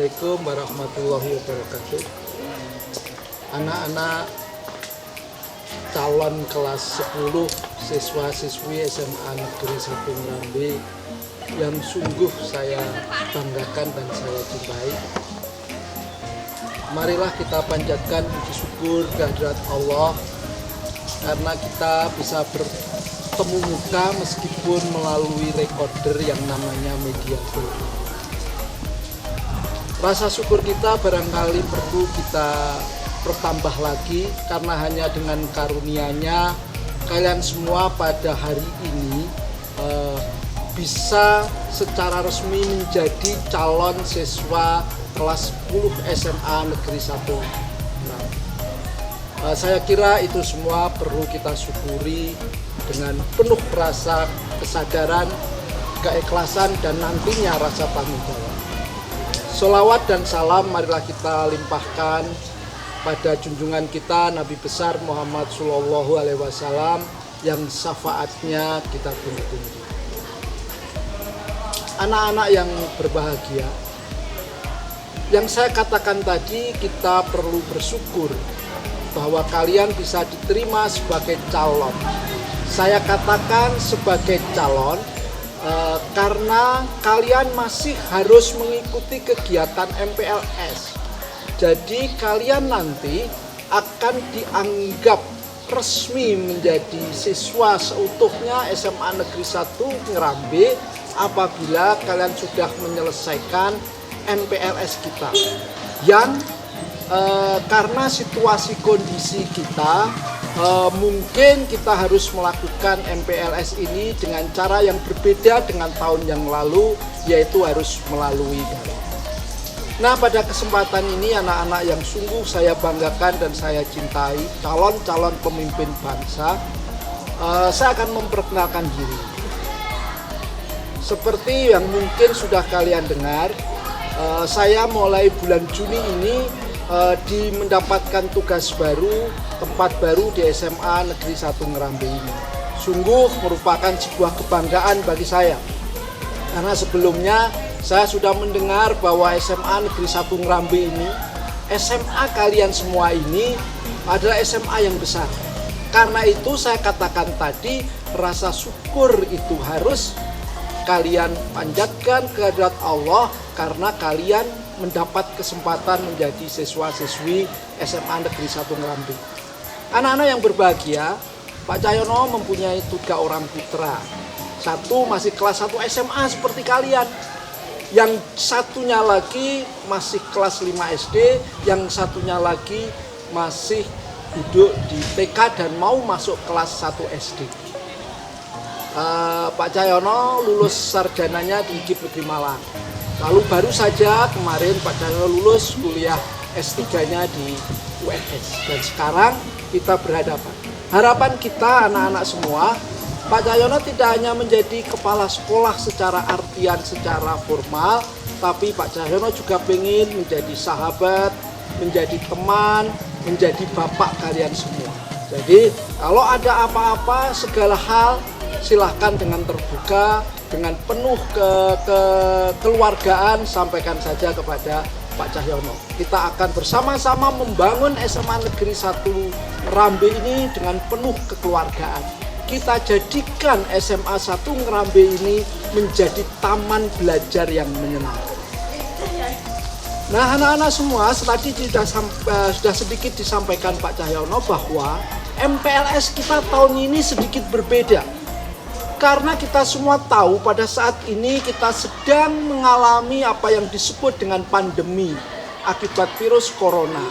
Assalamualaikum warahmatullahi wabarakatuh. Anak-anak calon kelas 10 siswa-siswi SMA Negeri 1 Ngrambe yang sungguh saya banggakan dan saya cintai. Marilah kita panjatkan puji syukur kehadirat Allah karena kita bisa bertemu muka meskipun melalui recorder yang namanya media Zoom. Rasa syukur kita barangkali perlu kita bertambah lagi karena hanya dengan karunia-Nya kalian semua pada hari ini bisa secara resmi menjadi calon siswa kelas 10 SMA Negeri 1. Saya kira itu semua perlu kita syukuri dengan penuh rasa kesadaran, keikhlasan, dan nantinya rasa tanggung jawab. Sholawat dan salam marilah kita limpahkan pada junjungan kita Nabi besar Muhammad Sallallahu Alaihi Wasallam yang syafaatnya kita tunggu-tunggu. Anak-anak yang berbahagia, yang saya katakan tadi, kita perlu bersyukur bahwa kalian bisa diterima sebagai calon. Saya katakan sebagai calon karena kalian masih harus mengikuti kegiatan MPLS. Jadi kalian nanti akan dianggap resmi menjadi siswa seutuhnya SMA Negeri 1 Ngrambe apabila kalian sudah menyelesaikan MPLS kita. Yang karena situasi kondisi kita mungkin kita harus melakukan MPLS ini dengan cara yang berbeda dengan tahun yang lalu, yaitu harus melalui daring. Nah, pada kesempatan ini anak-anak yang sungguh saya banggakan dan saya cintai, calon-calon pemimpin bangsa, saya akan memperkenalkan diri. Seperti yang mungkin sudah kalian dengar, saya mulai bulan Juni ini mendapatkan tugas baru, tempat baru di SMA Negeri 1 Ngrambe ini. Sungguh merupakan sebuah kebanggaan bagi saya. Karena sebelumnya saya sudah mendengar bahwa SMA Negeri 1 Ngrambe ini, SMA kalian semua ini adalah SMA yang besar. Karena itu saya katakan tadi, rasa syukur itu harus kalian panjatkan kehadirat Allah karena kalian mendapat kesempatan menjadi siswa-siswi SMA Negeri 1 Ngrambe. Anak-anak yang berbahagia, Pak Cahyono mempunyai 3 orang putra. Satu masih kelas 1 SMA seperti kalian. Yang satunya lagi masih kelas 5 SD, yang satunya lagi masih duduk di TK dan mau masuk kelas 1 SD. Pak Cahyono lulus sarjananya di IGIP Negeri Malang. Lalu baru saja kemarin Pak Cahyono lulus kuliah S3-nya di UNS. Dan sekarang kita berhadapan. Harapan kita anak-anak semua, Pak Cahyono tidak hanya menjadi kepala sekolah secara artian, secara formal, tapi Pak Cahyono juga ingin menjadi sahabat, menjadi teman, menjadi bapak kalian semua. Jadi kalau ada apa-apa, segala hal, silahkan dengan terbuka, dengan penuh kekeluargaan, sampaikan saja kepada Pak Cahyono. Kita akan bersama-sama membangun SMA Negeri 1 Ngrambe ini dengan penuh kekeluargaan. Kita jadikan SMA 1 Ngrambe ini menjadi taman belajar yang menyenangkan. Nah, anak-anak semua, tadi sudah sedikit disampaikan Pak Cahyono bahwa MPLS kita tahun ini sedikit berbeda. Karena kita semua tahu pada saat ini kita sedang mengalami apa yang disebut dengan pandemi akibat virus corona.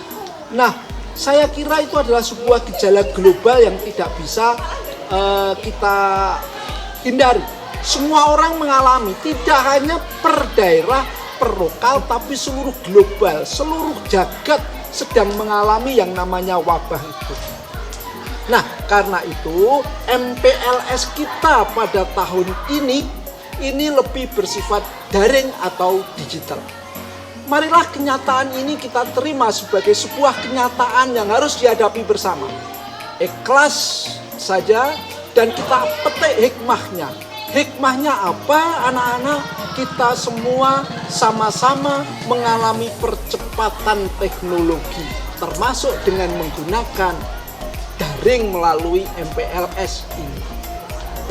Nah, saya kira itu adalah sebuah gejala global yang tidak bisa kita hindari. Semua orang mengalami, tidak hanya per daerah, per lokal, tapi seluruh global, seluruh jagat sedang mengalami yang namanya wabah itu. Nah, karena itu MPLS kita pada tahun ini lebih bersifat daring atau digital. Marilah kenyataan ini kita terima sebagai sebuah kenyataan yang harus dihadapi bersama. Ikhlas saja dan kita petik hikmahnya. Hikmahnya apa anak-anak? Kita semua sama-sama mengalami percepatan teknologi, termasuk dengan menggunakan daring melalui MPLS ini.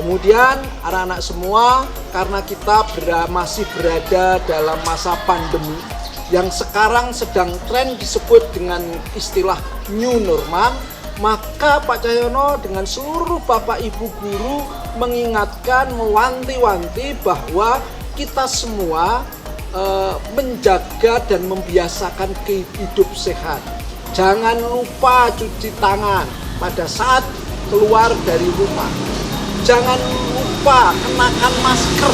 Kemudian anak-anak semua, karena kita masih berada dalam masa pandemi yang sekarang sedang tren disebut dengan istilah new normal, maka Pak Cahyono dengan seluruh Bapak Ibu guru mengingatkan, mewanti-wanti bahwa kita semua menjaga dan membiasakan hidup sehat. Jangan lupa cuci tangan pada saat keluar dari rumah. Jangan lupa kenakan masker.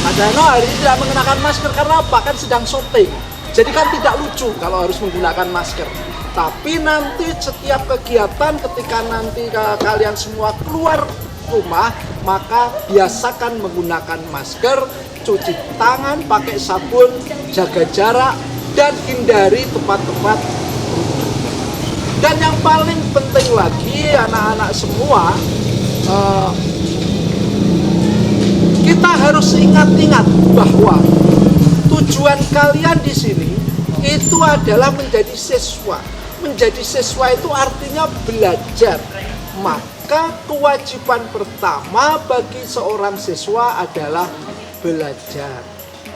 Pak Cahyono hari ini tidak mengenakan masker karena apa? Kan sedang syuting. Jadi kan tidak lucu kalau harus menggunakan masker. Tapi nanti setiap kegiatan ketika nanti kalian semua keluar rumah, maka biasakan menggunakan masker, cuci tangan, pakai sabun, jaga jarak, dan hindari tempat-tempat. Dan yang paling penting lagi anak-anak semua, kita harus ingat-ingat bahwa tujuan kalian di sini itu adalah menjadi siswa. Menjadi siswa itu artinya belajar. Maka kewajiban pertama bagi seorang siswa adalah belajar.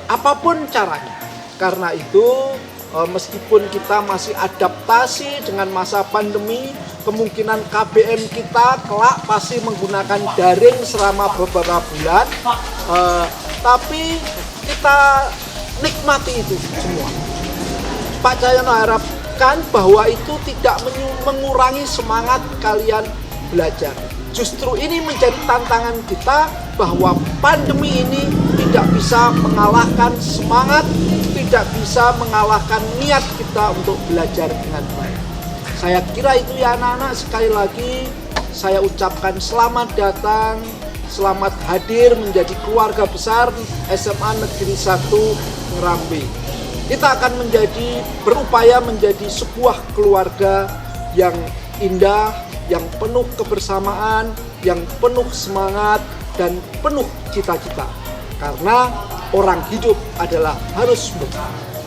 Apapun caranya. Karena itu meskipun kita masih adaptasi dengan masa pandemi, kemungkinan KBM kita kelak pasti menggunakan daring selama beberapa bulan. Tapi kita nikmati itu semua. Pak Cahyono harapkan bahwa itu tidak mengurangi semangat kalian belajar. Justru ini menjadi tantangan kita bahwa pandemi ini tidak bisa mengalahkan semangat, tidak bisa mengalahkan niat kita untuk belajar dengan baik. Saya kira itu ya anak-anak, sekali lagi saya ucapkan selamat datang, selamat hadir menjadi keluarga besar SMA Negeri 1 Ngerambe. Kita akan berupaya menjadi sebuah keluarga yang indah, yang penuh kebersamaan, yang penuh semangat, dan penuh cita-cita. Karena orang hidup adalah harus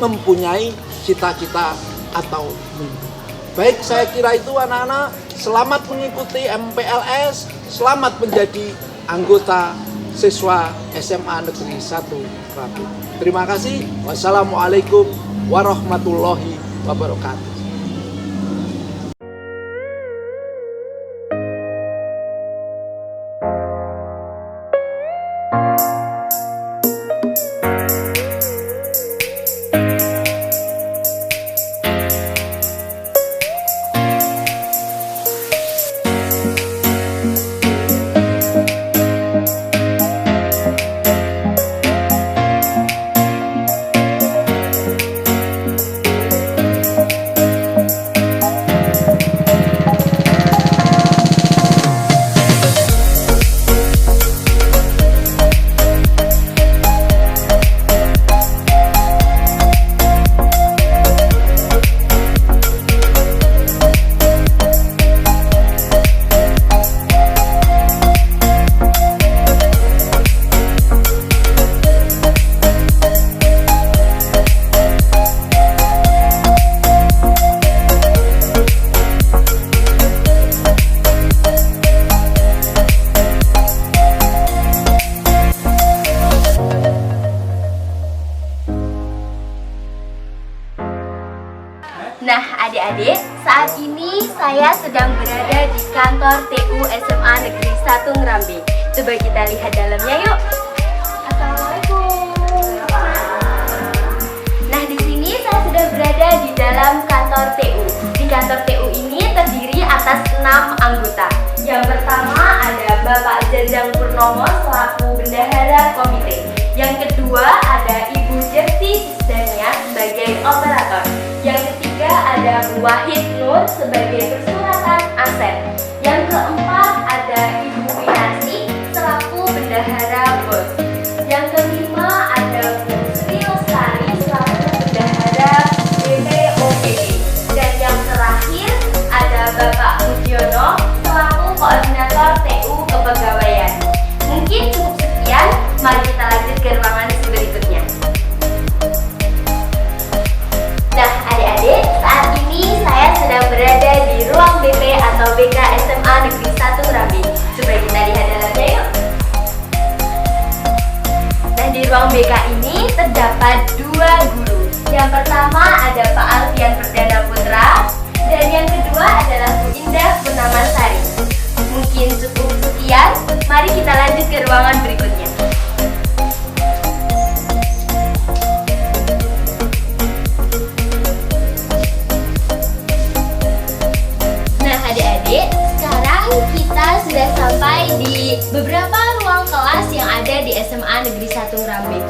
mempunyai cita-cita atau mimpi. Baik, saya kira itu anak-anak. Selamat mengikuti MPLS, selamat menjadi anggota siswa SMA Negeri 1 Ngerambe. Terima kasih. Wassalamualaikum warahmatullahi wabarakatuh. Nah adik-adik, saat ini saya sedang berada di kantor TU SMA Negeri 1 Ngerambe. Coba kita lihat dalamnya yuk. Assalamualaikum. Nah di sini saya sudah berada di dalam kantor TU. Di kantor TU ini terdiri atas 6 anggota. Yang pertama ada Bapak Jajang Purnomo selaku bendahara komite. Yang kedua ada Ibu Jerti Sisdania sebagai operator. Yang ketiga ada Bu Wahid Nur sebagai persuratan aset. Yang keempat ada Ibu Winasi selaku bendahara BOS. Yang kelima ada Bu Sri Lestari selaku bendahara BPOPD. Dan yang terakhir ada Bapak Mujiono selaku koordinator TU Kepegawaian. Mungkin cukup sekian Mari kita lanjut ke ruangan berikutnya. Nah, adik-adik, saat ini saya sedang berada di ruang BP atau BK SMA Negeri 1 Rambi. Coba kita lihat dalamnya yuk. Nah, di ruang BK ini terdapat 2 guru. Yang pertama ada Pak Alfian Perdana Putra, dan yang kedua adalah Bu Indah Purnamarsari. Mungkin cukup sekian, mari kita lanjut ke ruangan berikutnya. Nah adik-adik, sekarang kita sudah sampai di beberapa ruang kelas yang ada di SMA Negeri 1 Ngerambe.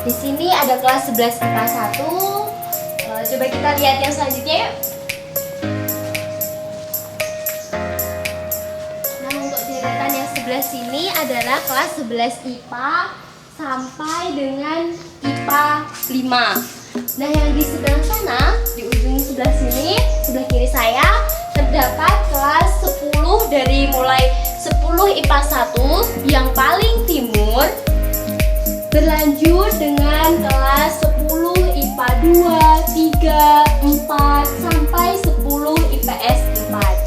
Di sini ada kelas 11 IPA 1. Coba kita lihat yang selanjutnya yuk. Sebelah sini adalah kelas 11 IPA sampai dengan IPA 5. Nah, yang di sebelah sana, di ujung sebelah sini, sebelah kiri saya, terdapat kelas 10 dari mulai 10 IPA 1 yang paling timur, berlanjut dengan kelas 10 IPA 2, 3, 4, sampai 10 IPS 4.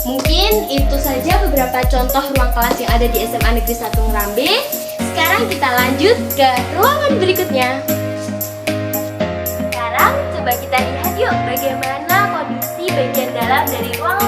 Mungkin itu saja beberapa contoh ruang kelas yang ada di SMA Negeri 1 Ngerambe. Sekarang kita lanjut ke ruangan berikutnya. Sekarang coba kita lihat yuk bagaimana kondisi bagian dalam dari ruangan